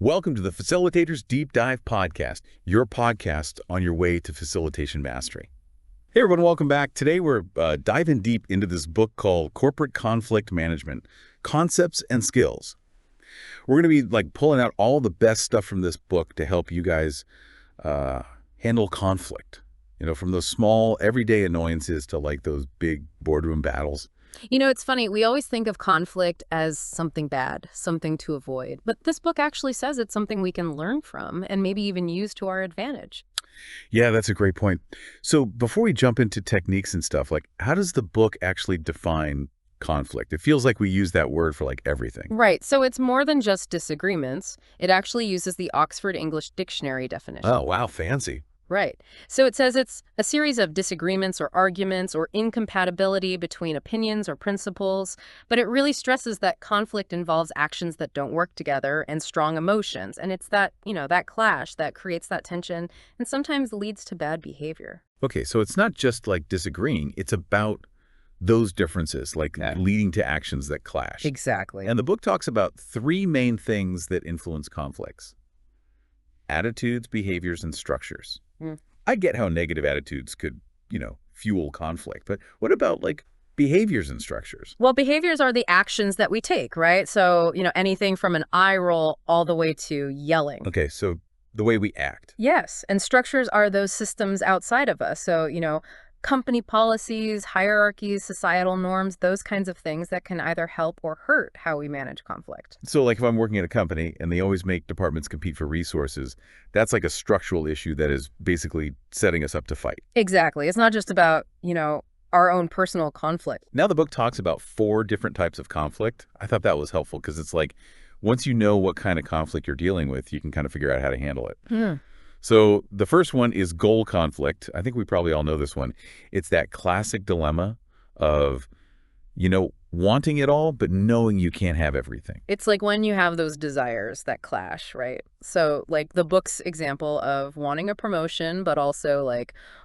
Welcome to the Facilitators Deep Dive Podcast, your podcast on your way to facilitation mastery. Hey everyone, welcome back. Today we're diving deep into this book called Corporate Conflict Management, Concepts and Skills. We're going to be pulling out all the best stuff from this book to help you guys handle conflict, from those small everyday annoyances to those big boardroom battles. It's funny. We always think of conflict as something bad, something to avoid. But this book actually says it's something we can learn from and maybe even use to our advantage. Yeah, that's a great point. So before we jump into techniques and stuff, how does the book actually define conflict? It feels like we use that word for everything. Right. So it's more than just disagreements. It actually uses the Oxford English Dictionary definition. Oh, wow. Fancy. Right. So it says it's a series of disagreements or arguments or incompatibility between opinions or principles, but it really stresses that conflict involves actions that don't work together and strong emotions. And it's that, that clash that creates that tension and sometimes leads to bad behavior. Okay, so it's not just disagreeing, it's about those differences, leading to actions that clash. Exactly. And the book talks about three main things that influence conflicts: attitudes, behaviors, and structures. I get how negative attitudes could, fuel conflict, but what about behaviors and structures? Well, behaviors are the actions that we take, right? So, anything from an eye roll all the way to yelling. Okay, so the way we act. Yes, and structures are those systems outside of us. So, company policies, hierarchies, societal norms, those kinds of things that can either help or hurt how we manage conflict. So if I'm working at a company and they always make departments compete for resources, that's a structural issue that is basically setting us up to fight. Exactly. It's not just about, our own personal conflict. Now the book talks about 4 different types of conflict. I thought that was helpful because it's once you know what kind of conflict you're dealing with, you can kind of figure out how to handle it. So the first one is goal conflict. I think we probably all know this one. It's that classic dilemma of, wanting it all, but knowing you can't have everything. It's like when you have those desires that clash, right? So the book's example of wanting a promotion, but also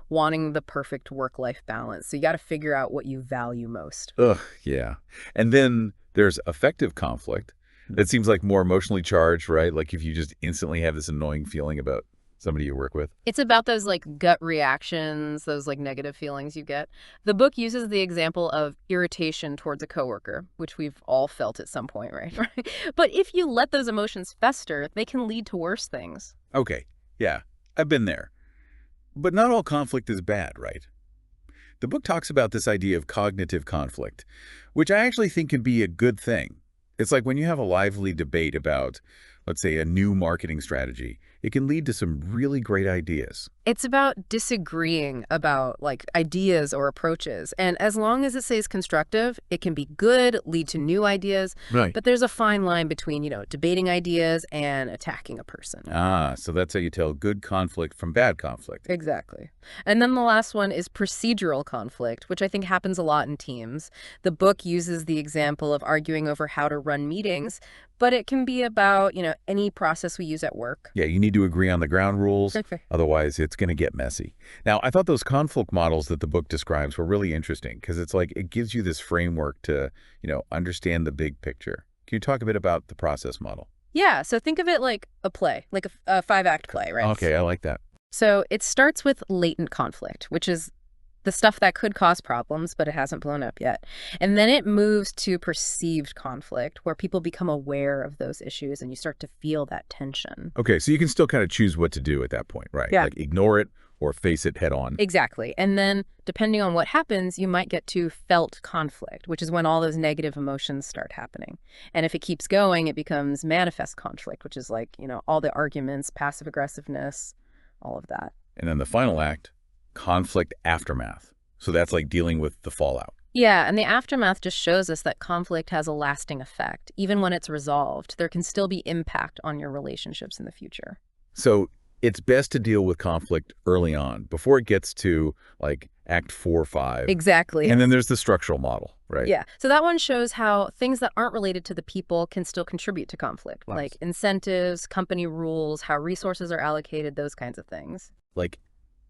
wanting the perfect work-life balance. So you got to figure out what you value most. Ugh, yeah. And then there's affective conflict. That seems more emotionally charged, right? If you just instantly have this annoying feeling about somebody you work with. It's about those gut reactions, those negative feelings you get. The book uses the example of irritation towards a coworker, which we've all felt at some point, right? But if you let those emotions fester, they can lead to worse things. Okay, yeah, I've been there. But not all conflict is bad, right? The book talks about this idea of cognitive conflict, which I actually think can be a good thing. It's when you have a lively debate about, let's say, a new marketing strategy, it can lead to some really great ideas. It's about disagreeing about ideas or approaches. And as long as it stays constructive, it can be good, lead to new ideas. Right. But there's a fine line between, debating ideas and attacking a person. Ah, so that's how you tell good conflict from bad conflict. Exactly. And then the last one is procedural conflict, which I think happens a lot in teams. The book uses the example of arguing over how to run meetings, but it can be about, any process we use at work. Yeah, you need to agree on the ground rules. Okay. Otherwise, it's going to get messy. Now, I thought those conflict models that the book describes were really interesting because it's it gives you this framework to, understand the big picture. Can you talk a bit about the process model? Yeah, so think of it like a play, like a 5-act play, right? Okay, I like that. So it starts with latent conflict, which is the stuff that could cause problems, but it hasn't blown up yet. And then it moves to perceived conflict, where people become aware of those issues and you start to feel that tension. Okay, so you can still kind of choose what to do at that point, right? Yeah. Ignore it or face it head on. Exactly. And then depending on what happens, you might get to felt conflict, which is when all those negative emotions start happening. And if it keeps going, it becomes manifest conflict, which is all the arguments, passive aggressiveness, all of that. And then the final act, conflict aftermath. So that's dealing with the fallout. Yeah, and the aftermath just shows us that conflict has a lasting effect. Even when it's resolved, there can still be impact on your relationships in the future. So it's best to deal with conflict early on before it gets to act 4 or 5. Exactly. And then there's the structural model, right? Yeah. So that one shows how things that aren't related to the people can still contribute to conflict, Nice. like incentives, company rules, how resources are allocated, those kinds of things.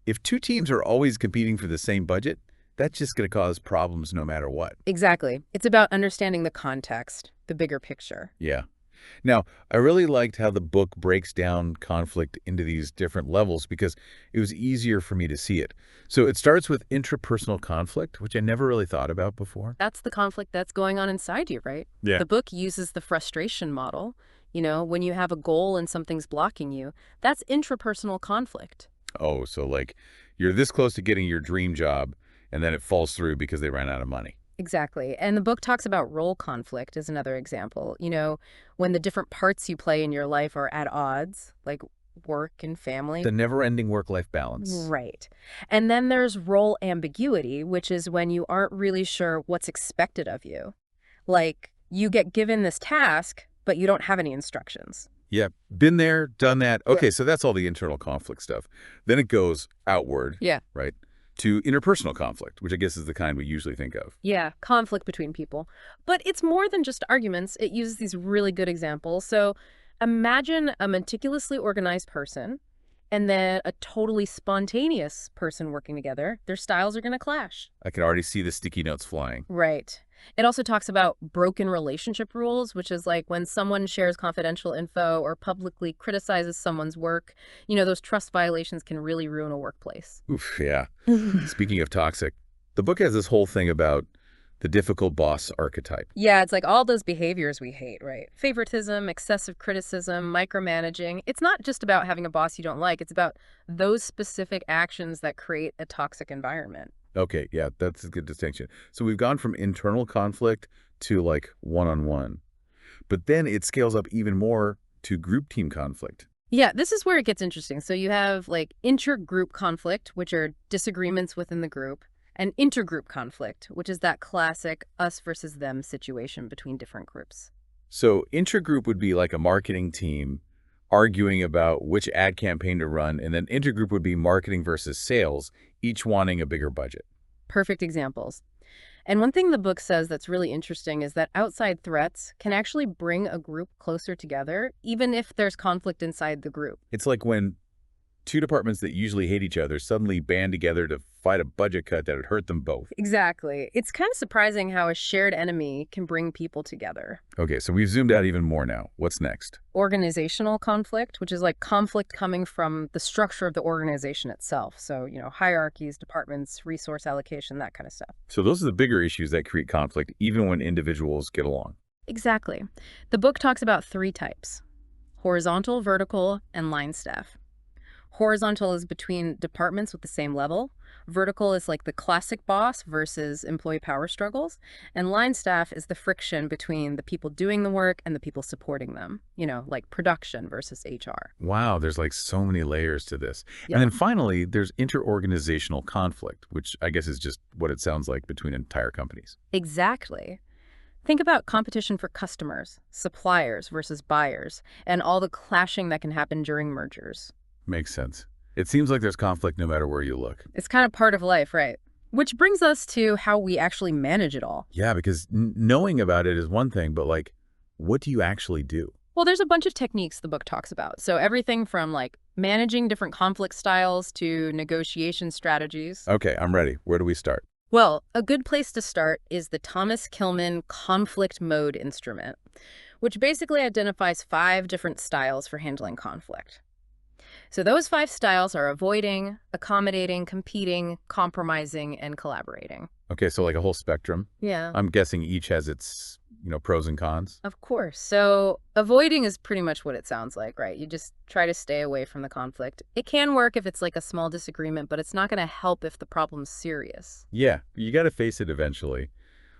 If 2 teams are always competing for the same budget, that's just going to cause problems no matter what. Exactly. It's about understanding the context, the bigger picture. Yeah. Now, I really liked how the book breaks down conflict into these different levels because it was easier for me to see it. So it starts with intrapersonal conflict, which I never really thought about before. That's the conflict that's going on inside you, right? Yeah. The book uses the frustration model. When you have a goal and something's blocking you, that's intrapersonal conflict. Oh, so like you're this close to getting your dream job and then it falls through because they ran out of money. Exactly. And the book talks about role conflict as another example. When the different parts you play in your life are at odds, like work and family. The never-ending work-life balance. Right. And then there's role ambiguity, which is when you aren't really sure what's expected of you. Like, you get given this task, but you don't have any instructions. Yeah, been there, done that. Yeah. Okay, so that's all the internal conflict stuff. Then it goes outward, Yeah. right, to interpersonal conflict, which I guess is the kind we usually think of. Yeah, conflict between people. But it's more than just arguments. It uses these really good examples. So imagine a meticulously organized person and then a totally spontaneous person working together. Their styles are going to clash. I can already see the sticky notes flying. Right. It also talks about broken relationship rules, which is like when someone shares confidential info or publicly criticizes someone's work, those trust violations can really ruin a workplace. Oof, yeah. Speaking of toxic, the book has this whole thing about the difficult boss archetype. Yeah, it's like all those behaviors we hate, right? Favoritism, excessive criticism, micromanaging. It's not just about having a boss you don't like. It's about those specific actions that create a toxic environment. Okay, yeah, that's a good distinction. So we've gone from internal conflict to like one-on-one, but then it scales up even more to group team conflict. Yeah, this is where it gets interesting. So you have like intergroup conflict, which are disagreements within the group, and intergroup conflict, which is that classic us versus them situation between different groups. So intergroup would be like a marketing team arguing about which ad campaign to run, and then intergroup would be marketing versus sales, each wanting a bigger budget. Perfect examples. And one thing the book says that's really interesting is that outside threats can actually bring a group closer together, even if there's conflict inside the group. It's like when two departments that usually hate each other suddenly band together to fight a budget cut that would hurt them both. Exactly. It's kind of surprising how a shared enemy can bring people together. Okay, so we've zoomed out even more now. What's next? Organizational conflict, which is like conflict coming from the structure of the organization itself. So, hierarchies, departments, resource allocation, that kind of stuff. So those are the bigger issues that create conflict, even when individuals get along. Exactly. The book talks about 3 types: horizontal, vertical, and line staff. Horizontal is between departments with the same level. Vertical is like the classic boss versus employee power struggles. And line staff is the friction between the people doing the work and the people supporting them, like production versus HR. Wow, there's like so many layers to this. Yeah. And then finally, there's interorganizational conflict, which I guess is just what it sounds like between entire companies. Exactly. Think about competition for customers, suppliers versus buyers, and all the clashing that can happen during mergers. Makes sense. It seems like there's conflict no matter where you look. It's kind of part of life, right? Which brings us to how we actually manage it all. Yeah, because knowing about it is one thing, but like, what do you actually do? Well, there's a bunch of techniques the book talks about. So everything from like managing different conflict styles to negotiation strategies. Okay, I'm ready. Where do we start? Well, a good place to start is the Thomas Kilmann conflict mode instrument, which basically identifies 5 different styles for handling conflict. So those 5 styles are avoiding, accommodating, competing, compromising, and collaborating. Okay, so like a whole spectrum. Yeah. I'm guessing each has its, pros and cons. Of course. So avoiding is pretty much what it sounds like, right? You just try to stay away from the conflict. It can work if it's like a small disagreement, but it's not going to help if the problem's serious. Yeah, you got to face it eventually.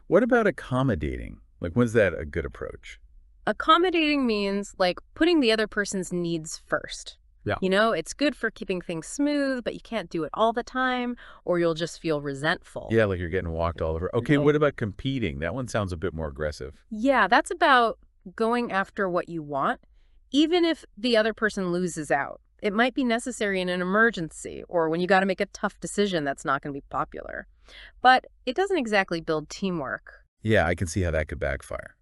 What about accommodating? Like, when's that a good approach? Accommodating means like putting the other person's needs first. Yeah. It's good for keeping things smooth, but you can't do it all the time or you'll just feel resentful. Yeah, like you're getting walked all over. Okay, what about competing? That one sounds a bit more aggressive. Yeah, that's about going after what you want, even if the other person loses out. It might be necessary in an emergency or when you got to make a tough decision that's not going to be popular. But it doesn't exactly build teamwork. Yeah, I can see how that could backfire.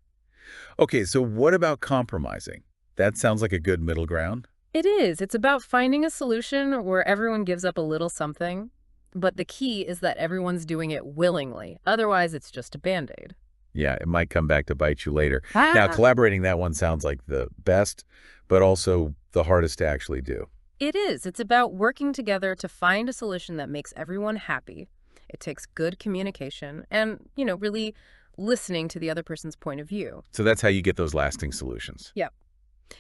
Okay, so what about compromising? That sounds like a good middle ground. It is. It's about finding a solution where everyone gives up a little something. But the key is that everyone's doing it willingly. Otherwise, it's just a Band-Aid. Yeah, it might come back to bite you later. Now, Ah, collaborating, that one sounds like the best, but also the hardest to actually do. it is. It's about working together to find a solution that makes everyone happy. It takes good communication and, really listening to the other person's point of view. So that's how you get those lasting solutions. Yep.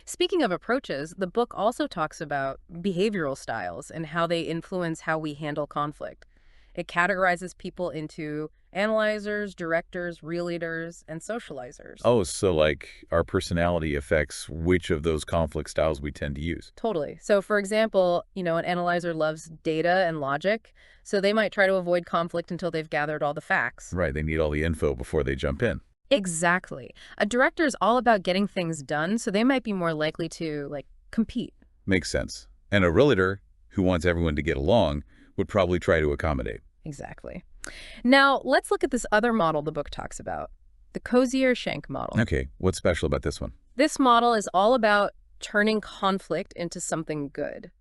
Speaking of approaches, the book also talks about behavioral styles and how they influence how we handle conflict. It categorizes people into analyzers, directors, relators, and socializers. Oh, so like our personality affects which of those conflict styles we tend to use. Totally. So, for example, an analyzer loves data and logic, so they might try to avoid conflict until they've gathered all the facts. Right, they need all the info before they jump in. Exactly. A director is all about getting things done, so they might be more likely to, compete. Makes sense. And a realtor who wants everyone to get along would probably try to accommodate. Exactly. Now, let's look at this other model the book talks about, the Cozier-Schenck model. Okay, what's special about this one? This model is all about turning conflict into something good.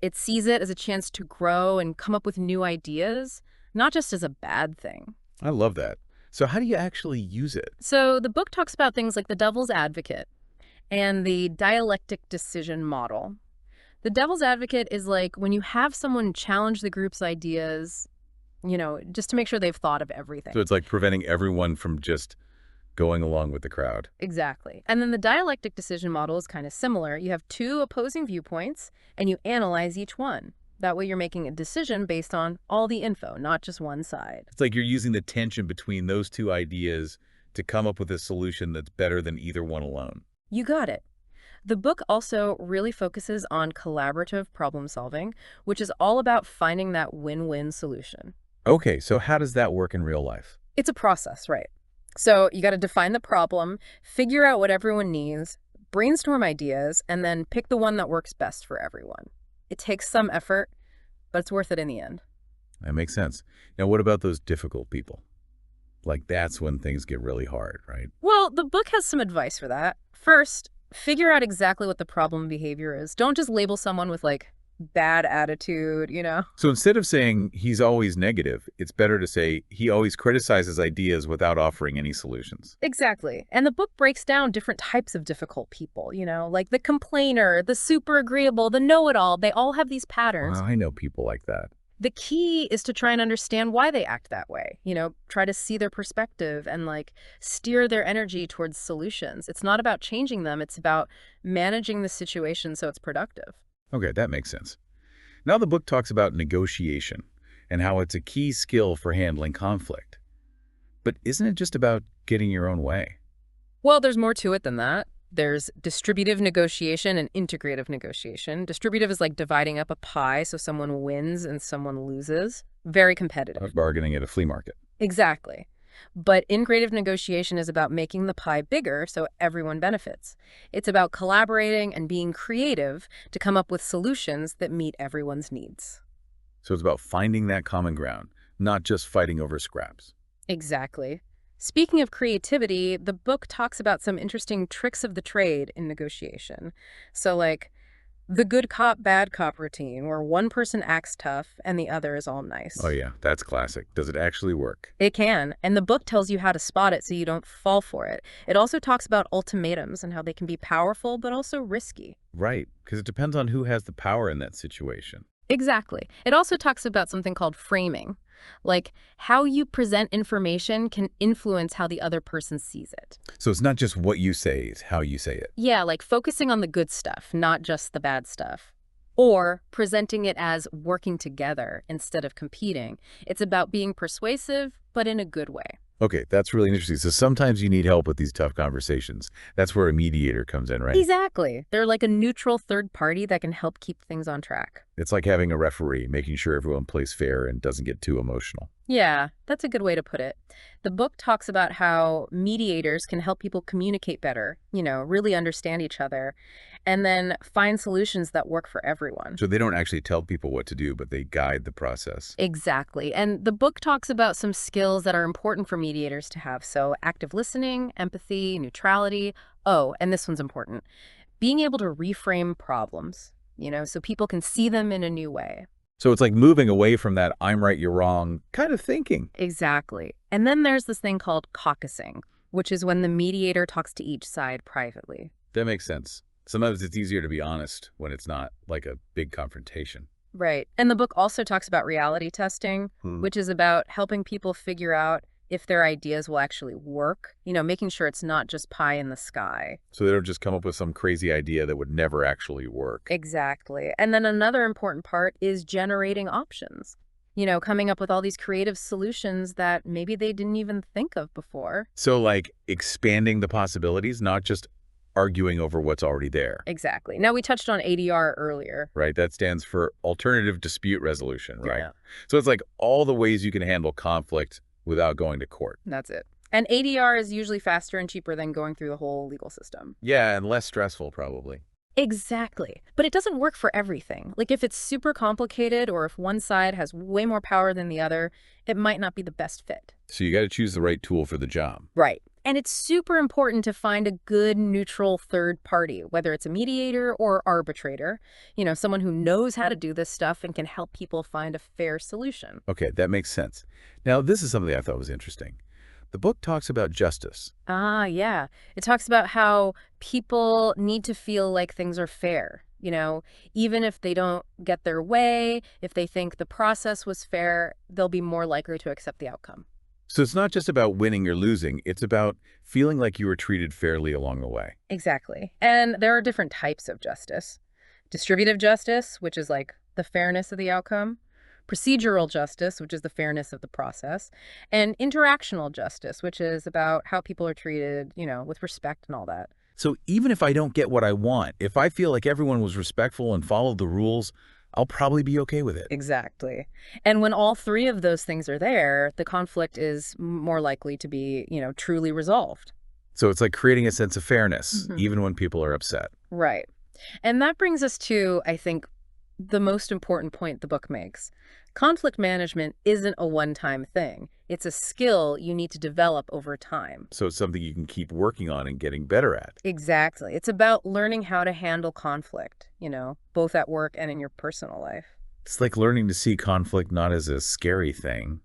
It sees it as a chance to grow and come up with new ideas, not just as a bad thing. I love that. So how do you actually use it? So the book talks about things like the devil's advocate and the dialectic decision model. The devil's advocate is like when you have someone challenge the group's ideas, just to make sure they've thought of everything. So it's like preventing everyone from just going along with the crowd. Exactly. And then the dialectic decision model is kind of similar. You have two opposing viewpoints, and you analyze each one. That way you're making a decision based on all the info, not just one side. It's like you're using the tension between those two ideas to come up with a solution that's better than either one alone. You got it. The book also really focuses on collaborative problem solving, which is all about finding that win-win solution. Okay, so how does that work in real life? It's a process, right? So you got to define the problem, figure out what everyone needs, brainstorm ideas, and then pick the one that works best for everyone. It takes some effort, but it's worth it in the end. That makes sense. Now, what about those difficult people? Like, that's when things get really hard, right? Well, the book has some advice for that. First, figure out exactly what the problem behavior is. Don't just label someone with, bad attitude. So instead of saying he's always negative, it's better to say he always criticizes ideas without offering any solutions. Exactly. And the book breaks down different types of difficult people, like the complainer, the super agreeable, the know-it-all. They all have these patterns. Well, I know people like that. The key is to try and understand why they act that way. Try to see their perspective and steer their energy towards solutions. It's not about changing them. It's about managing the situation so it's productive. Okay, that makes sense. Now the book talks about negotiation and how it's a key skill for handling conflict. But isn't it just about getting your own way? Well, there's more to it than that. There's distributive negotiation and integrative negotiation. Distributive is like dividing up a pie so someone wins and someone loses. Very competitive. Bargaining at a flea market. Exactly. But integrative negotiation is about making the pie bigger so everyone benefits. It's about collaborating and being creative to come up with solutions that meet everyone's needs. So it's about finding that common ground, not just fighting over scraps. Exactly. Speaking of creativity, the book talks about some interesting tricks of the trade in negotiation. So the good cop, bad cop routine, where one person acts tough and the other is all nice. Oh yeah, that's classic. Does it actually work? It can, and the book tells you how to spot it so you don't fall for it. It also talks about ultimatums and how they can be powerful but also risky. Right, because it depends on who has the power in that situation. Exactly. It also talks about something called framing, like how you present information can influence how the other person sees it. So it's not just what you say, it's how you say it. Yeah, like focusing on the good stuff, not just the bad stuff. Or presenting it as working together instead of competing. It's about being persuasive, but in a good way. Okay, that's really interesting. So sometimes you need help with these tough conversations. That's where a mediator comes in, right? Exactly. They're like a neutral third party that can help keep things on track. It's like having a referee, making sure everyone plays fair and doesn't get too emotional. Yeah, that's a good way to put it. The book talks about how mediators can help people communicate better, really understand each other, and then find solutions that work for everyone. So they don't actually tell people what to do, but they guide the process. Exactly. And the book talks about some skills that are important for mediators to have. So active listening, empathy, neutrality. Oh, and this one's important. Being able to reframe problems, so people can see them in a new way. So it's like moving away from that I'm right, you're wrong kind of thinking. Exactly. And then there's this thing called caucusing. which is when the mediator talks to each side privately. That makes sense. Sometimes it's easier to be honest when it's not like a big confrontation. Right. And the book also talks about reality testing, Hmm. which is about helping people figure out if their ideas will actually work, making sure it's not just pie in the sky. So they don't just come up with some crazy idea that would never actually work. Exactly. And then another important part is generating options. Coming up with all these creative solutions that maybe they didn't even think of before. So like expanding the possibilities, not just arguing over what's already there. Exactly. Now, we touched on ADR earlier. Right? That stands for alternative dispute resolution, right? Yeah. So it's like all the ways you can handle conflict without going to court. That's it. And ADR is usually faster and cheaper than going through the whole legal system. Yeah, and less stressful probably. Exactly. But it doesn't work for everything. Like if it's super complicated or if one side has way more power than the other, it might not be the best fit. So you got to choose the right tool for the job. Right. And it's super important to find a good neutral third party, whether it's a mediator or arbitrator, someone who knows how to do this stuff and can help people find a fair solution. Okay, that makes sense. Now, this is something I thought was interesting. The book talks about justice. Ah, yeah. It talks about how people need to feel like things are fair. Even if they don't get their way, if they think the process was fair, they'll be more likely to accept the outcome. So it's not just about winning or losing. It's about feeling like you were treated fairly along the way. Exactly. And there are different types of justice. Distributive justice, which is like the fairness of the outcome. Procedural justice, which is the fairness of the process. And interactional justice, which is about how people are treated, with respect and all that. So even if I don't get what I want, if I feel like everyone was respectful and followed the rules, I'll probably be okay with it. Exactly. And when all three of those things are there, the conflict is more likely to be, truly resolved. So it's like creating a sense of fairness, Mhm. even when people are upset. Right. And that brings us to, I think, the most important point the book makes. Conflict management isn't a one-time thing. It's a skill you need to develop over time. So it's something you can keep working on and getting better at. Exactly. It's about learning how to handle conflict, both at work and in your personal life. It's like learning to see conflict not as a scary thing,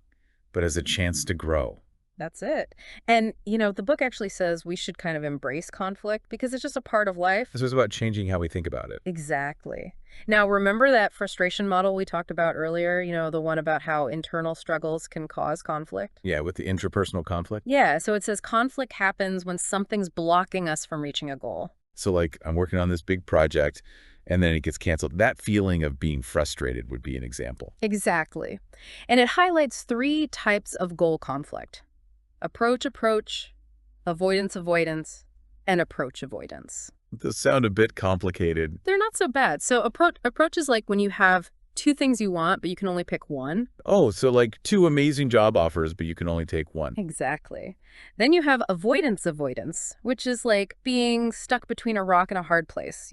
but as a chance to grow. That's it. And, the book actually says we should kind of embrace conflict because it's just a part of life. This is about changing how we think about it. Exactly. Now, remember that frustration model we talked about earlier? The one about how internal struggles can cause conflict? Yeah, with the intrapersonal conflict. Yeah, so it says conflict happens when something's blocking us from reaching a goal. So like I'm working on this big project and then it gets canceled. That feeling of being frustrated would be an example. Exactly. And it highlights 3 types of goal conflict. Approach, avoidance, and approach avoidance. Those sound a bit complicated. They're not so bad. So approach is like when you have 2 things you want, but you can only pick one. Oh, so like 2 amazing job offers, but you can only take one. Exactly. Then you have avoidance, which is like being stuck between a rock and a hard place,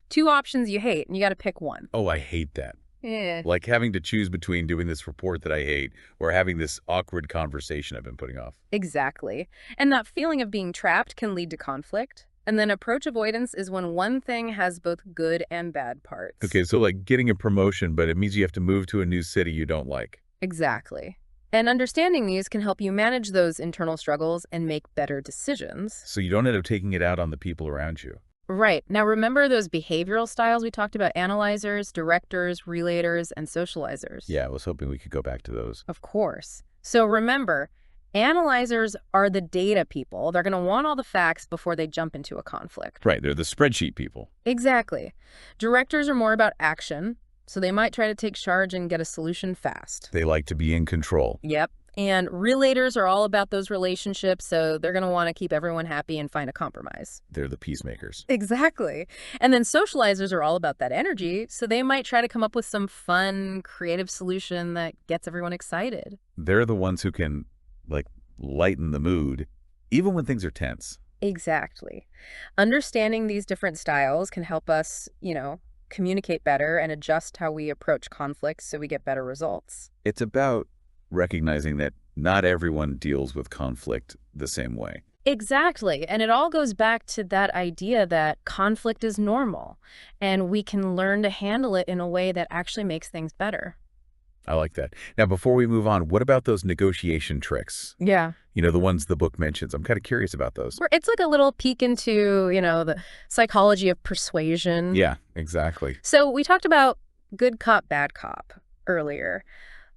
2 options you hate, and you got to pick one. Oh, I hate that. Yeah. Like having to choose between doing this report that I hate or having this awkward conversation I've been putting off. Exactly. And that feeling of being trapped can lead to conflict. And then approach avoidance is when one thing has both good and bad parts. Okay, so like getting a promotion, but it means you have to move to a new city you don't like. Exactly. And understanding these can help you manage those internal struggles and make better decisions. So you don't end up taking it out on the people around you. Right. Now, remember those behavioral styles we talked about? Analyzers, directors, relators, and socializers. Yeah, I was hoping we could go back to those. Of course. So remember, analyzers are the data people. They're going to want all the facts before they jump into a conflict. Right, they're the spreadsheet people. Exactly. Directors are more about action, so they might try to take charge and get a solution fast. They like to be in control. Yep. And relators are all about those relationships, so they're going to want to keep everyone happy and find a compromise. They're the peacemakers. Exactly. And then socializers are all about that energy, so they might try to come up with some fun, creative solution that gets everyone excited. They're the ones who can, like, lighten the mood, even when things are tense. Exactly. Understanding these different styles can help us, communicate better and adjust how we approach conflicts so we get better results. It's about recognizing that not everyone deals with conflict the same way. Exactly. And it all goes back to that idea that conflict is normal and we can learn to handle it in a way that actually makes things better. I like that. Now, before we move on, what about those negotiation tricks? Yeah. The ones the book mentions. I'm kind of curious about those. It's like a little peek into, the psychology of persuasion. Yeah, exactly. So we talked about good cop, bad cop earlier,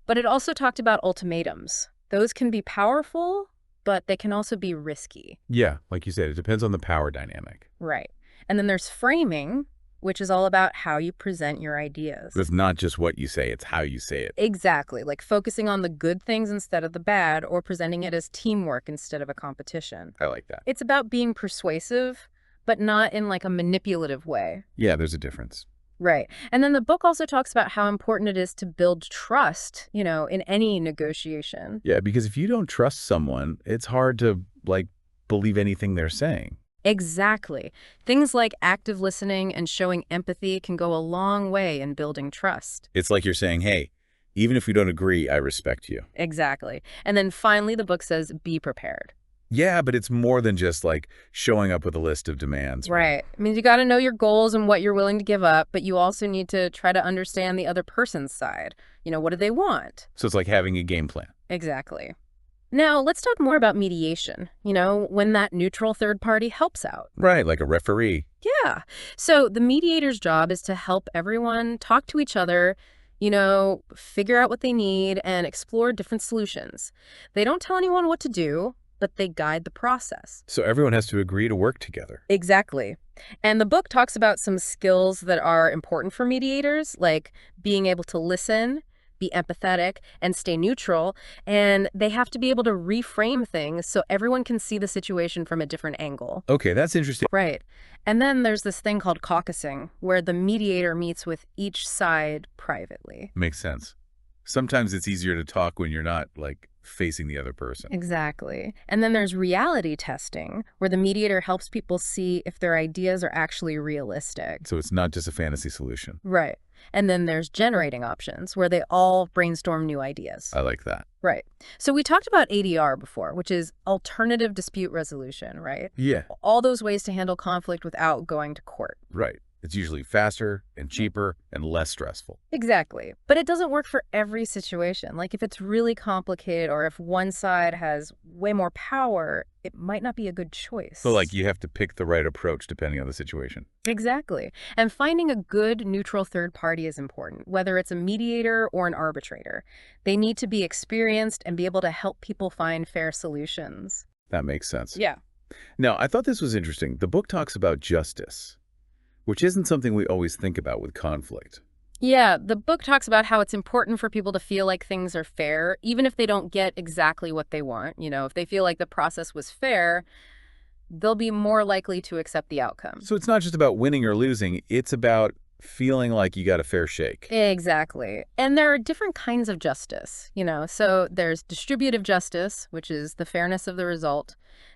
but it also talked about ultimatums. Those can be powerful, but they can also be risky. Yeah, like you said, it depends on the power dynamic. Right. And then there's framing, which is all about how you present your ideas. It's not just what you say, it's how you say it. Exactly, like focusing on the good things instead of the bad, or presenting it as teamwork instead of a competition. I like that. It's about being persuasive, but not in like a manipulative way. Yeah, there's a difference. Right. And then the book also talks about how important it is to build trust, in any negotiation. Yeah, because if you don't trust someone, it's hard to, believe anything they're saying. Exactly. Things like active listening and showing empathy can go a long way in building trust. It's like you're saying, hey, even if we don't agree, I respect you. Exactly. And then finally, the book says, be prepared. Yeah, but it's more than just showing up with a list of demands. Right. I mean, you got to know your goals and what you're willing to give up, but you also need to try to understand the other person's side. What do they want? So it's like having a game plan. Exactly. Now, let's talk more about mediation, when that neutral third party helps out. Right, like a referee. Yeah. So the mediator's job is to help everyone talk to each other, figure out what they need and explore different solutions. They don't tell anyone what to do, but they guide the process. So everyone has to agree to work together. Exactly. And the book talks about some skills that are important for mediators, like being able to listen, be empathetic, and stay neutral. And they have to be able to reframe things so everyone can see the situation from a different angle. Okay, that's interesting. Right. And then there's this thing called caucusing, where the mediator meets with each side privately. Makes sense. Sometimes it's easier to talk when you're not, facing the other person. Exactly. And then there's reality testing, where the mediator helps people see if their ideas are actually realistic. So it's not just a fantasy solution. Right. And then there's generating options, where they all brainstorm new ideas. I like that. Right. So we talked about ADR before, which is alternative dispute resolution, right? Yeah. All those ways to handle conflict without going to court. Right. It's usually faster and cheaper and less stressful. Exactly. But it doesn't work for every situation. Like if it's really complicated or if one side has way more power, it might not be a good choice. So you have to pick the right approach depending on the situation. Exactly. And finding a good neutral third party is important, whether it's a mediator or an arbitrator. They need to be experienced and be able to help people find fair solutions. That makes sense. Yeah. Now, I thought this was interesting. The book talks about justice, which isn't something we always think about with conflict. Yeah, the book talks about how it's important for people to feel like things are fair, even if they don't get exactly what they want. If they feel like the process was fair, they'll be more likely to accept the outcome. So it's not just about winning or losing, it's about feeling like you got a fair shake. Exactly. And there are different kinds of justice, So there's distributive justice, which is the fairness of the result.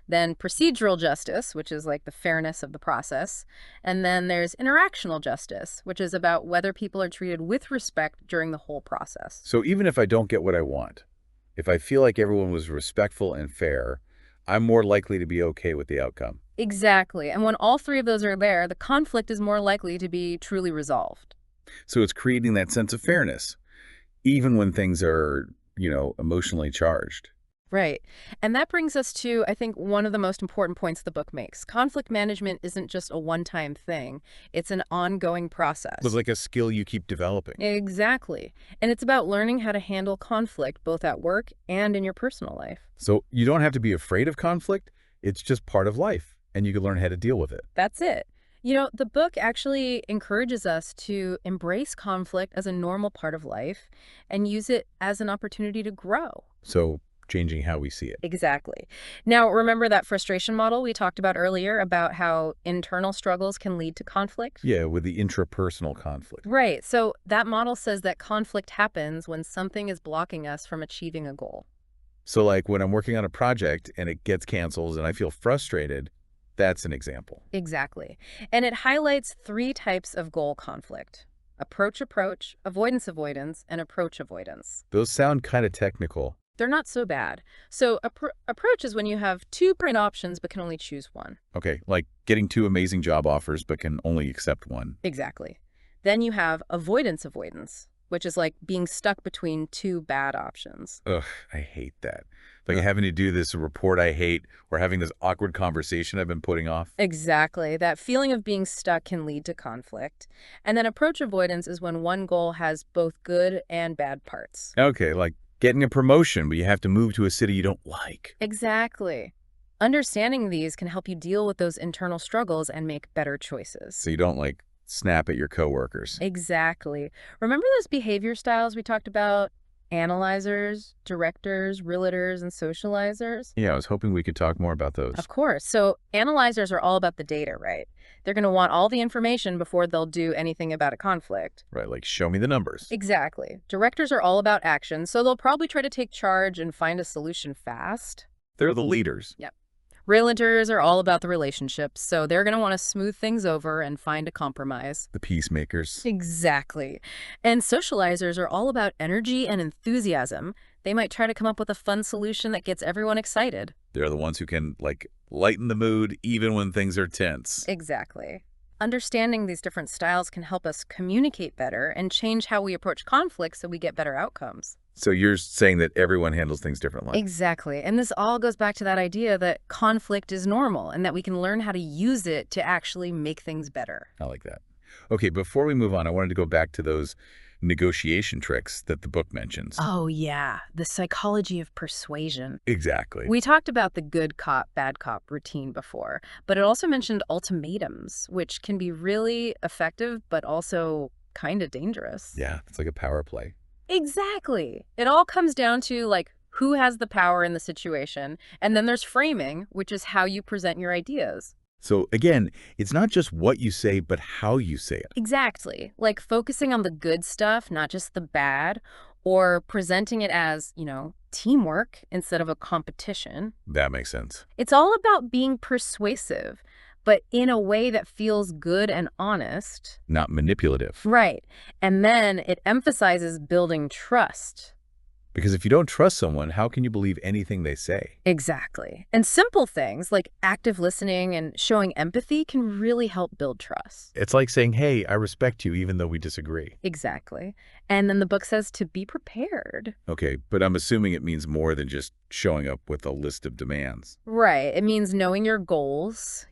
Then procedural justice, which is like the fairness of the process. And then there's interactional justice, which is about whether people are treated with respect during the whole process. So even if I don't get what I want, if I feel like everyone was respectful and fair, I'm more likely to be okay with the outcome. Exactly. And when all three of those are there, the conflict is more likely to be truly resolved. So it's creating that sense of fairness, even when things are, emotionally charged. Right. And that brings us to, I think, one of the most important points the book makes. Conflict management isn't just a one-time thing. It's an ongoing process. It's like a skill you keep developing. Exactly. And it's about learning how to handle conflict both at work and in your personal life. So you don't have to be afraid of conflict. It's just part of life, and you can learn how to deal with it. That's it. The book actually encourages us to embrace conflict as a normal part of life and use it as an opportunity to grow. So changing how we see it. Exactly. Now, remember that frustration model we talked about earlier about how internal struggles can lead to conflict? Yeah, with the intrapersonal conflict. Right. So that model says that conflict happens when something is blocking us from achieving a goal. So when I'm working on a project and it gets canceled and I feel frustrated, that's an example. Exactly. And it highlights 3 types of goal conflict: approach, avoidance, and approach avoidance. Those sound kind of technical. They're not so bad. So approach is when you have 2 print options but can only choose one. Okay, like getting 2 amazing job offers but can only accept one. Exactly. Then you have avoidance. which is like being stuck between two bad options. Ugh, I hate that. Like having to do this report I hate or having this awkward conversation I've been putting off. Exactly. That feeling of being stuck can lead to conflict. And then approach avoidance is when one goal has both good and bad parts. Okay, like getting a promotion, but you have to move to a city you don't like. Exactly. Understanding these can help you deal with those internal struggles and make better choices. So you don't like snap at your coworkers. Exactly. Remember those behavior styles we talked about? Analyzers, directors, realtors, and socializers? Yeah, I was hoping we could talk more about those. Of course. So analyzers are all about the data, right? They're going to want all the information before they'll do anything about a conflict. Right, like show me the numbers. Exactly. Directors are all about action, so they'll probably try to take charge and find a solution fast. They're the leaders. Yep. Realtors are all about the relationships, so they're going to want to smooth things over and find a compromise. The peacemakers. Exactly. And socializers are all about energy and enthusiasm. They might try to come up with a fun solution that gets everyone excited. They're the ones who can, like, lighten the mood even when things are tense. Exactly. Understanding these different styles can help us communicate better and change how we approach conflict so we get better outcomes. So you're saying that everyone handles things differently. Exactly. And this all goes back to that idea that conflict is normal and that we can learn how to use it to actually make things better. I like that. Okay, before we move on, I wanted to go back to those negotiation tricks that the book mentions. Oh, yeah. The psychology of persuasion. Exactly. We talked about the good cop, bad cop routine before, but it also mentioned ultimatums, which can be really effective, but also kind of dangerous. Yeah, it's like a power play. Exactly. It all comes down to like who has the power in the situation. And then there's framing, which is how you present your ideas. So again, it's not just what you say, but how you say it. Exactly. Like focusing on the good stuff, not just the bad, or presenting it as, teamwork instead of a competition. That makes sense. It's all about being persuasive, but in a way that feels good and honest. Not manipulative. Right. And then it emphasizes building trust. Because if you don't trust someone, how can you believe anything they say? Exactly. And simple things like active listening and showing empathy can really help build trust. It's like saying, hey, I respect you even though we disagree. Exactly. And then the book says to be prepared. Okay, but I'm assuming it means more than just showing up with a list of demands. Right. It means knowing your goals,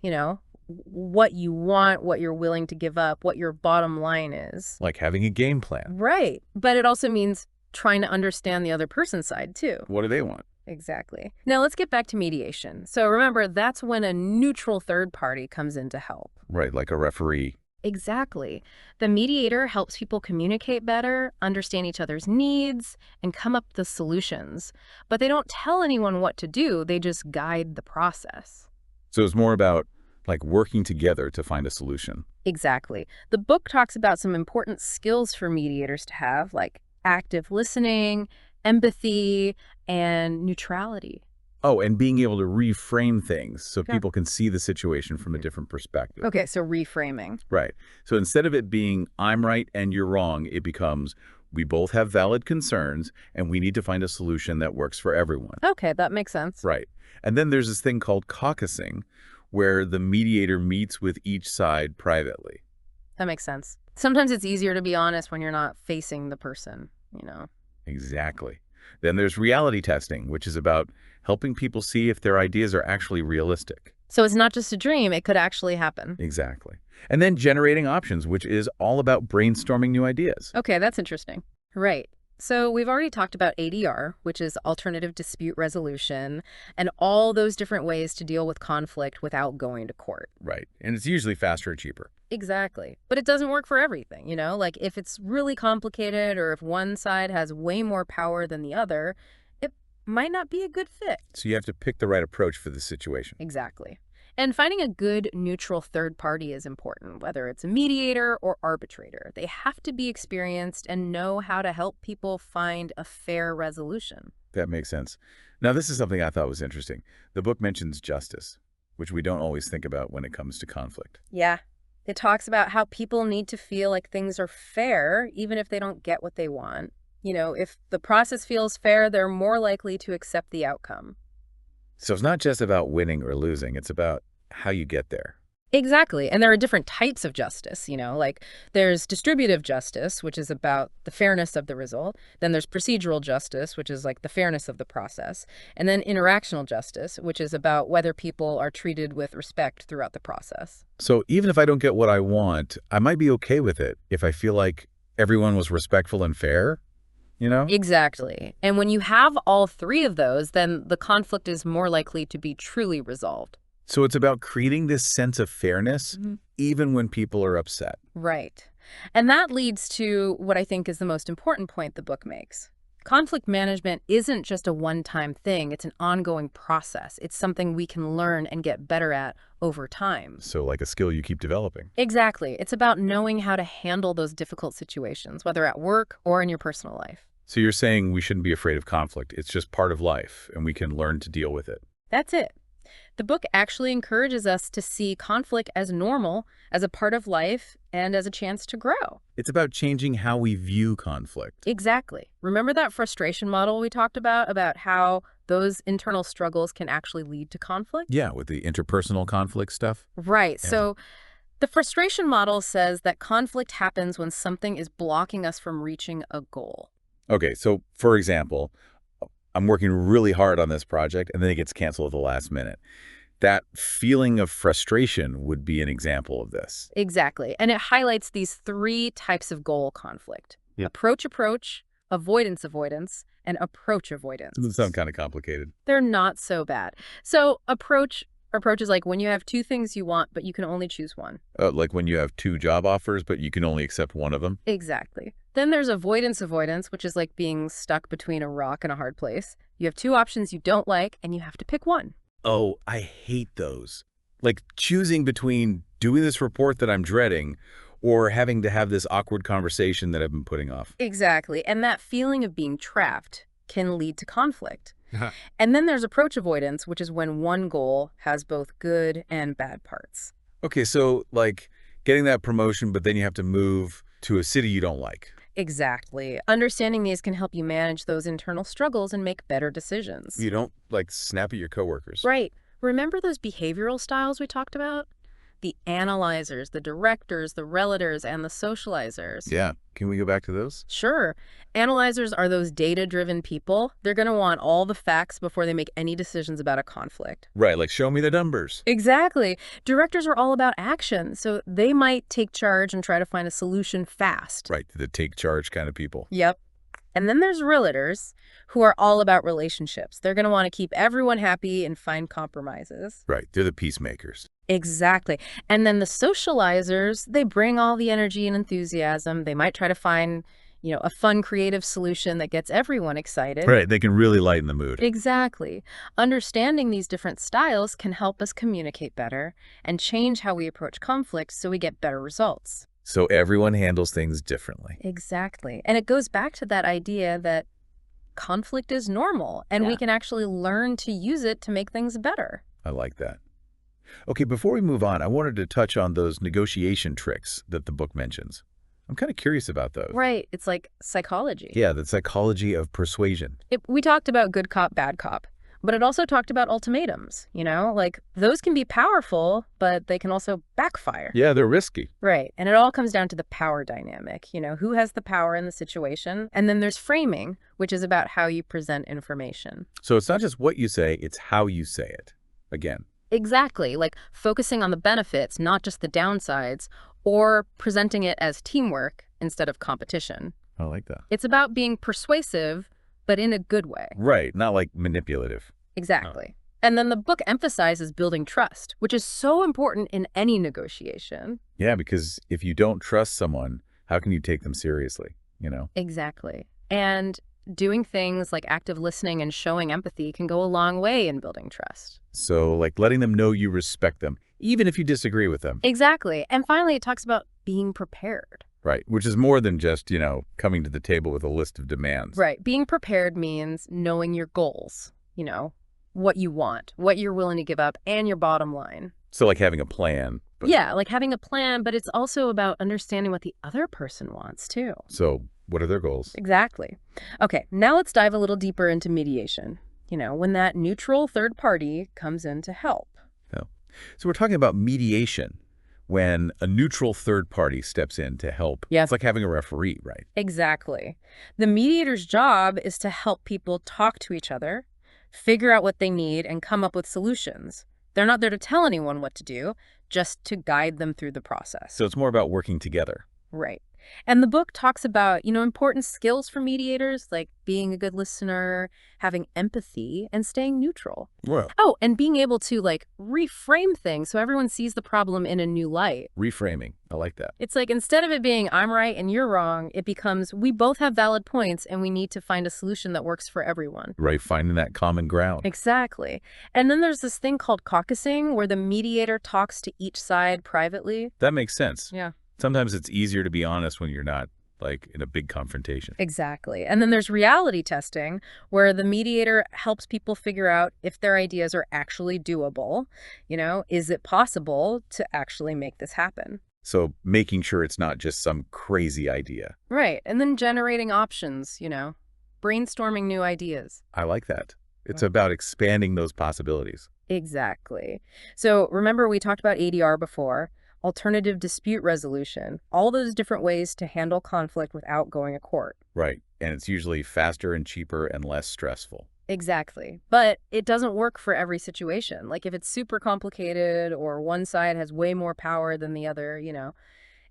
what you want, what you're willing to give up, what your bottom line is. Like having a game plan. Right. But it also means trying to understand the other person's side, too. What do they want? Exactly. Now, let's get back to mediation. So remember, that's when a neutral third party comes in to help. Right, like a referee. Exactly. The mediator helps people communicate better, understand each other's needs, and come up with solutions. But they don't tell anyone what to do. They just guide the process. So it's more about like working together to find a solution. Exactly. The book talks about some important skills for mediators to have, like active listening, empathy, and neutrality. Oh, and being able to reframe things so people can see the situation from a different perspective. Okay, so reframing. Right. So instead of it being, I'm right and you're wrong, it becomes, we both have valid concerns and we need to find a solution that works for everyone. Okay, that makes sense. Right. And then there's this thing called caucusing, where the mediator meets with each side privately. That makes sense. Sometimes it's easier to be honest when you're not facing the person, Exactly. Then there's reality testing, which is about helping people see if their ideas are actually realistic. So it's not just a dream, it could actually happen. Exactly. And then generating options, which is all about brainstorming new ideas. Okay, that's interesting. Right. So we've already talked about ADR, which is alternative dispute resolution, and all those different ways to deal with conflict without going to court. Right. And it's usually faster and cheaper. Exactly. But it doesn't work for everything, Like if it's really complicated or if one side has way more power than the other, it might not be a good fit. So you have to pick the right approach for the situation. Exactly. And finding a good neutral third party is important, whether it's a mediator or arbitrator. They have to be experienced and know how to help people find a fair resolution. That makes sense. Now, this is something I thought was interesting. The book mentions justice, which we don't always think about when it comes to conflict. Yeah. It talks about how people need to feel like things are fair, even if they don't get what they want. If the process feels fair, they're more likely to accept the outcome. So it's not just about winning or losing. It's about how you get there. Exactly. And there are different types of justice, like there's distributive justice, which is about the fairness of the result. Then there's procedural justice, which is like the fairness of the process. And then interactional justice, which is about whether people are treated with respect throughout the process. So even if I don't get what I want, I might be okay with it if I feel like everyone was respectful and fair, you know? Exactly. And when you have all three of those, then the conflict is more likely to be truly resolved. So it's about creating this sense of fairness, Mhm. even when people are upset. Right. And that leads to what I think is the most important point the book makes. Conflict management isn't just a one-time thing. It's an ongoing process. It's something we can learn and get better at over time. So like a skill you keep developing. Exactly. It's about knowing how to handle those difficult situations, whether at work or in your personal life. So you're saying we shouldn't be afraid of conflict. It's just part of life, and we can learn to deal with it. That's it. The book actually encourages us to see conflict as normal, as a part of life, and as a chance to grow. It's about changing how we view conflict. Exactly. Remember that frustration model we talked about how those internal struggles can actually lead to conflict? Yeah, with the interpersonal conflict stuff. Right. Yeah. So the frustration model says that conflict happens when something is blocking us from reaching a goal. Okay, so for example, I'm working really hard on this project, and then it gets canceled at the last minute. That feeling of frustration would be an example of this. Exactly. And it highlights these three types of goal conflict. Yeah. Approach, avoidance, and approach avoidance. Doesn't sound kind of complicated. They're not so bad. So approach is like when you have two things you want, but you can only choose one. Like when you have 2 job offers, but you can only accept one of them. Exactly. Then there's avoidance, which is like being stuck between a rock and a hard place. You have two options you don't like, and you have to pick one. Oh, I hate those. Like choosing between doing this report that I'm dreading or having to have this awkward conversation that I've been putting off. Exactly. And that feeling of being trapped can lead to conflict. And then there's approach avoidance, which is when one goal has both good and bad parts. Okay, so like getting that promotion, but then you have to move to a city you don't like. Exactly. Understanding these can help you manage those internal struggles and make better decisions. You don't like snap at your coworkers. Right. Remember those behavioral styles we talked about? The analyzers, the directors, the relators, and the socializers. Yeah. Can we go back to those? Sure. Analyzers are those data-driven people. They're going to want all the facts before they make any decisions about a conflict. Right, like show me the numbers. Exactly. Directors are all about action, so they might take charge and try to find a solution fast. Right, the take charge kind of people. Yep. And then there's relators, who are all about relationships. They're going to want to keep everyone happy and find compromises. Right, they're the peacemakers. Exactly. And then the socializers, they bring all the energy and enthusiasm. They might try to find, a fun, creative solution that gets everyone excited. Right, they can really lighten the mood. Exactly. Understanding these different styles can help us communicate better and change how we approach conflicts so we get better results. So everyone handles things differently. Exactly. And it goes back to that idea that conflict is normal and we can actually learn to use it to make things better. I like that. Okay, before we move on, I wanted to touch on those negotiation tricks that the book mentions. I'm kind of curious about those. Right. It's like psychology. Yeah, the psychology of persuasion. We talked about good cop, bad cop, but it also talked about ultimatums, like those can be powerful, but they can also backfire. Yeah, they're risky. Right. And it all comes down to the power dynamic, who has the power in the situation. And then there's framing, which is about how you present information. So it's not just what you say, it's how you say it. Again. Exactly. Like focusing on the benefits, not just the downsides, or presenting it as teamwork instead of competition. I like that. It's about being persuasive, but in a good way. Right. Not like manipulative. Exactly. And then the book emphasizes building trust, which is so important in any negotiation. Yeah, because if you don't trust someone, how can you take them seriously, Exactly. And doing things like active listening and showing empathy can go a long way in building trust. So like letting them know you respect them, even if you disagree with them. Exactly. And finally, it talks about being prepared. Right, which is more than just, coming to the table with a list of demands. Right. Being prepared means knowing your goals, what you want, what you're willing to give up, and your bottom line. So like having a plan. Yeah, like having a plan, but it's also about understanding what the other person wants, too. So what are their goals? Exactly. Okay, now let's dive a little deeper into mediation. When that neutral third party comes in to help. So we're talking about mediation. when a neutral third party steps in to help. Yes. It's like having a referee, right? Exactly. The mediator's job is to help people talk to each other, figure out what they need, and come up with solutions. They're not there to tell anyone what to do, just to guide them through the process. So it's more about working together. Right. And the book talks about, important skills for mediators, like being a good listener, having empathy, and staying neutral. Well, Oh, and being able to, reframe things so everyone sees the problem in a new light. reframing. I like that. It's like, instead of it being, I'm right and you're wrong, it becomes, we both have valid points and we need to find a solution that works for everyone. Right, finding that common ground. Exactly. And then there's this thing called caucusing, where the mediator talks to each side privately. That makes sense. Yeah. Sometimes it's easier to be honest when you're not, in a big confrontation. Exactly. And then there's reality testing, where the mediator helps people figure out if their ideas are actually doable. Is it possible to actually make this happen? So making sure it's not just some crazy idea. Right. And then generating options, brainstorming new ideas. I like that. It's about expanding those possibilities. Exactly. So remember, we talked about ADR before. Alternative dispute resolution, all those different ways to handle conflict without going to court. Right. And it's usually faster and cheaper and less stressful. Exactly. But it doesn't work for every situation. Like if it's super complicated or one side has way more power than the other,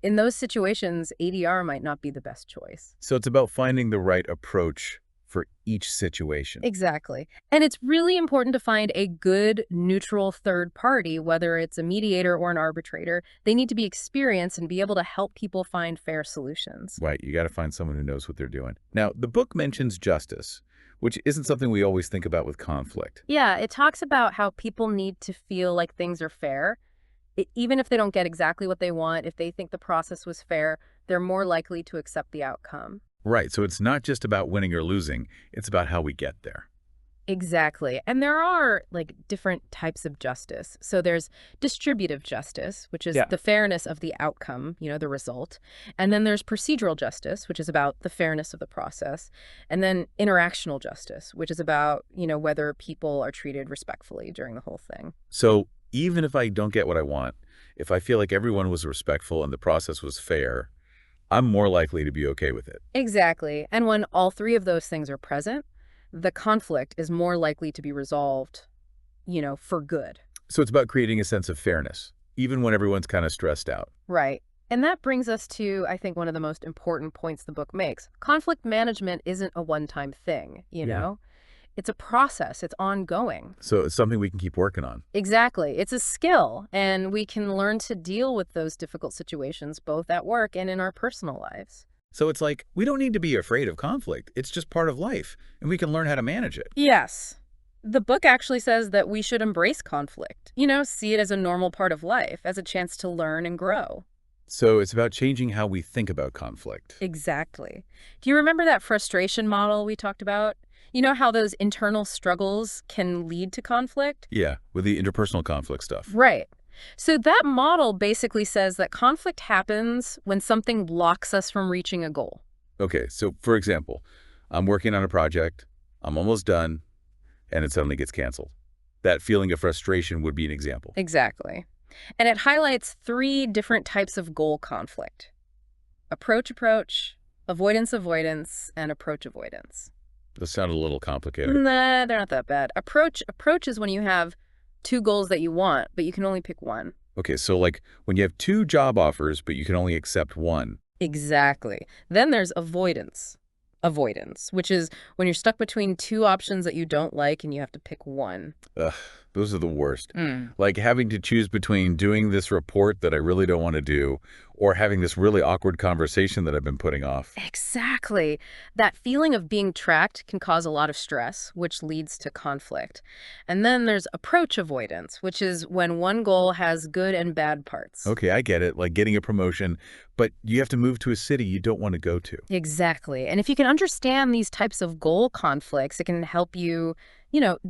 in those situations, ADR might not be the best choice. So it's about finding the right approach for each situation. Exactly. And it's really important to find a good, neutral third party, whether it's a mediator or an arbitrator. They need to be experienced and be able to help people find fair solutions. Right. You got to find someone who knows what they're doing. Now, the book mentions justice, which isn't something we always think about with conflict. Yeah, it talks about how people need to feel like things are fair. Even if they don't get exactly what they want, if they think the process was fair, they're more likely to accept the outcome. Right. So it's not just about winning or losing. It's about how we get there. Exactly. And there are different types of justice. So there's distributive justice, which is the fairness of the outcome, the result. And then there's procedural justice, which is about the fairness of the process. And then interactional justice, which is about, whether people are treated respectfully during the whole thing. So even if I don't get what I want, if I feel like everyone was respectful and the process was fair, I'm more likely to be okay with it. Exactly. And when all three of those things are present, the conflict is more likely to be resolved, for good. So it's about creating a sense of fairness, even when everyone's kind of stressed out. Right. And that brings us to, I think, one of the most important points the book makes. Conflict management isn't a one-time thing, know? It's a process. It's ongoing. So it's something we can keep working on. Exactly. It's a skill, and we can learn to deal with those difficult situations both at work and in our personal lives. So it's like, we don't need to be afraid of conflict. It's just part of life, and we can learn how to manage it. Yes. The book actually says that we should embrace conflict, see it as a normal part of life, as a chance to learn and grow. So it's about changing how we think about conflict. Exactly. Do you remember that frustration model we talked about? You know how those internal struggles can lead to conflict? Yeah, with the interpersonal conflict stuff. Right. So that model basically says that conflict happens when something blocks us from reaching a goal. Okay, so for example, I'm working on a project, I'm almost done, and it suddenly gets canceled. That feeling of frustration would be an example. Exactly. And it highlights 3 different types of goal conflict: approach, avoidance, and approach avoidance. That sounded a little complicated. Nah, they're not that bad. Approach is when you have 2 goals that you want, but you can only pick one. Okay, so when you have 2 job offers, but you can only accept one. Exactly. Then there's avoidance, which is when you're stuck between 2 options that you don't like and you have to pick one. Ugh, those are the worst. Like having to choose between doing this report that I really don't want to do or having this really awkward conversation that I've been putting off. Exactly. That feeling of being trapped can cause a lot of stress, which leads to conflict. And then there's approach avoidance, which is when one goal has good and bad parts. Okay, I get it, like getting a promotion, but you have to move to a city you don't want to go to. Exactly. And if you can understand these types of goal conflicts, it can help you,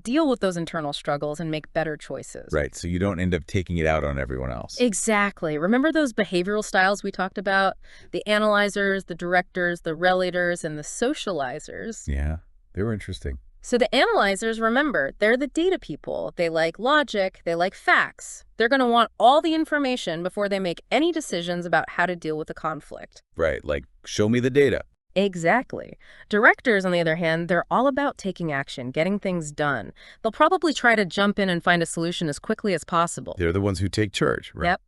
deal with those internal struggles and make better choices. Right, so you don't end up taking it out on everyone else. Exactly. Remember those behavioral styles we talked about? The analyzers, the directors, the relators, and the socializers. Yeah, they were interesting. So the analyzers, remember, they're the data people. They like logic, they like facts. They're going to want all the information before they make any decisions about how to deal with the conflict. Right, like, show me the data. Exactly. Directors, on the other hand, they're all about taking action, getting things done. They'll probably try to jump in and find a solution as quickly as possible. They're the ones who take charge, right? Yep.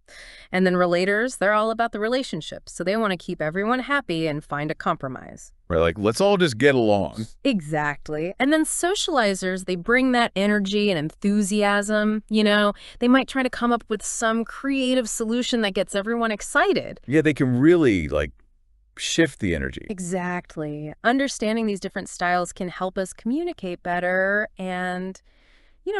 And then relators, they're all about the relationships. So they want to keep everyone happy and find a compromise. Right, like, let's all just get along. Exactly. And then socializers, they bring that energy and enthusiasm, They might try to come up with some creative solution that gets everyone excited. Yeah, they can really, like, shift the energy. Exactly. Understanding these different styles can help us communicate better and,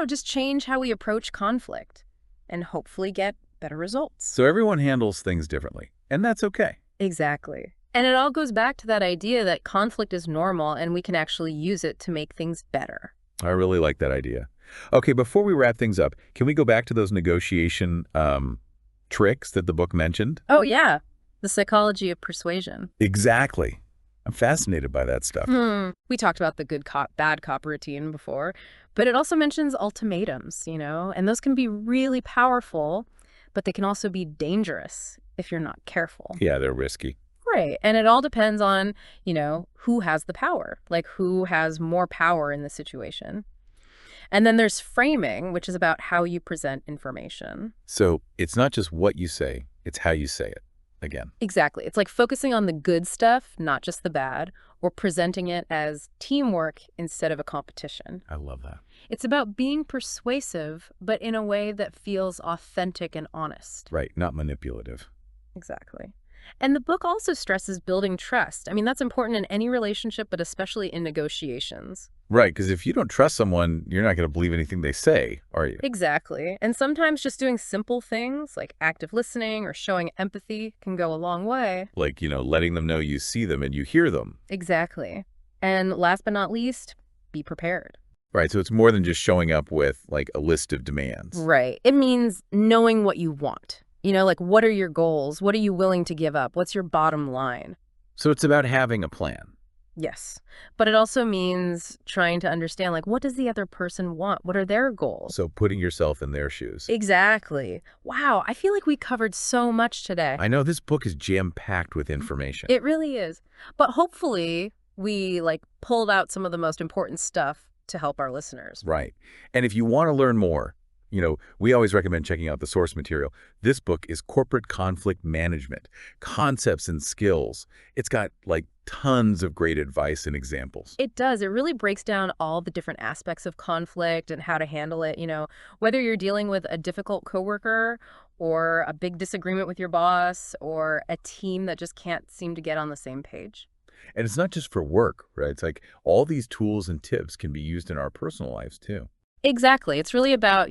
just change how we approach conflict and hopefully get better results. So everyone handles things differently, and that's okay. Exactly. And it all goes back to that idea that conflict is normal and we can actually use it to make things better. I really like that idea. Okay, before we wrap things up, can we go back to those negotiation tricks that the book mentioned? Oh, yeah. The psychology of persuasion. Exactly. I'm fascinated by that stuff. We talked about the good cop, bad cop routine before, but it also mentions ultimatums, and those can be really powerful, but they can also be dangerous if you're not careful. Yeah, they're risky. Right. And it all depends on, who has the power, like who has more power in the situation. And then there's framing, which is about how you present information. So it's not just what you say, it's how you say it. Again. Exactly. It's like focusing on the good stuff, not just the bad, or presenting it as teamwork instead of a competition. I love that. It's about being persuasive, but in a way that feels authentic and honest. Right, not manipulative. Exactly. And the book also stresses building trust. I mean, that's important in any relationship, but especially in negotiations. Right, because if you don't trust someone, you're not going to believe anything they say, are you? Exactly. And sometimes just doing simple things like active listening or showing empathy can go a long way. Like, letting them know you see them and you hear them. Exactly. And last but not least, be prepared. Right, so it's more than just showing up with, like, a list of demands. Right. It means knowing what you want. Like, what are your goals? What are you willing to give up? What's your bottom line? So it's about having a plan. Yes. But it also means trying to understand, like, what does the other person want? What are their goals? So putting yourself in their shoes. Exactly. Wow, I feel like we covered so much today. I know this book is jam-packed with information. It really is. But hopefully we, pulled out some of the most important stuff to help our listeners. Right. And if you want to learn more, we always recommend checking out the source material. This book is Corporate Conflict Management, Concepts and Skills. It's got, tons of great advice and examples. It does. It really breaks down all the different aspects of conflict and how to handle it. Whether you're dealing with a difficult coworker or a big disagreement with your boss or a team that just can't seem to get on the same page. And it's not just for work, right? It's like all these tools and tips can be used in our personal lives, too. Exactly. It's really about,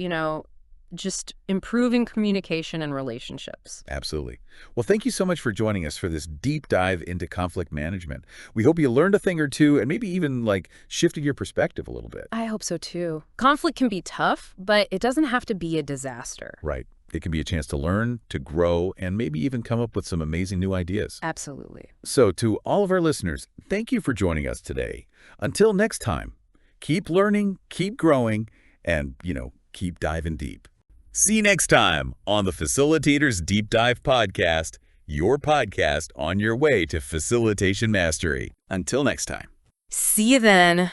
just improving communication and relationships. Absolutely. Well, thank you so much for joining us for this deep dive into conflict management. We hope you learned a thing or two and maybe even, shifted your perspective a little bit. I hope so, too. Conflict can be tough, but it doesn't have to be a disaster. Right. It can be a chance to learn, to grow, and maybe even come up with some amazing new ideas. Absolutely. So to all of our listeners, thank you for joining us today. Until next time, keep learning, keep growing, and, keep diving deep. See you next time on the Facilitators Deep Dive Podcast, your podcast on your way to facilitation mastery. Until next time. See you then.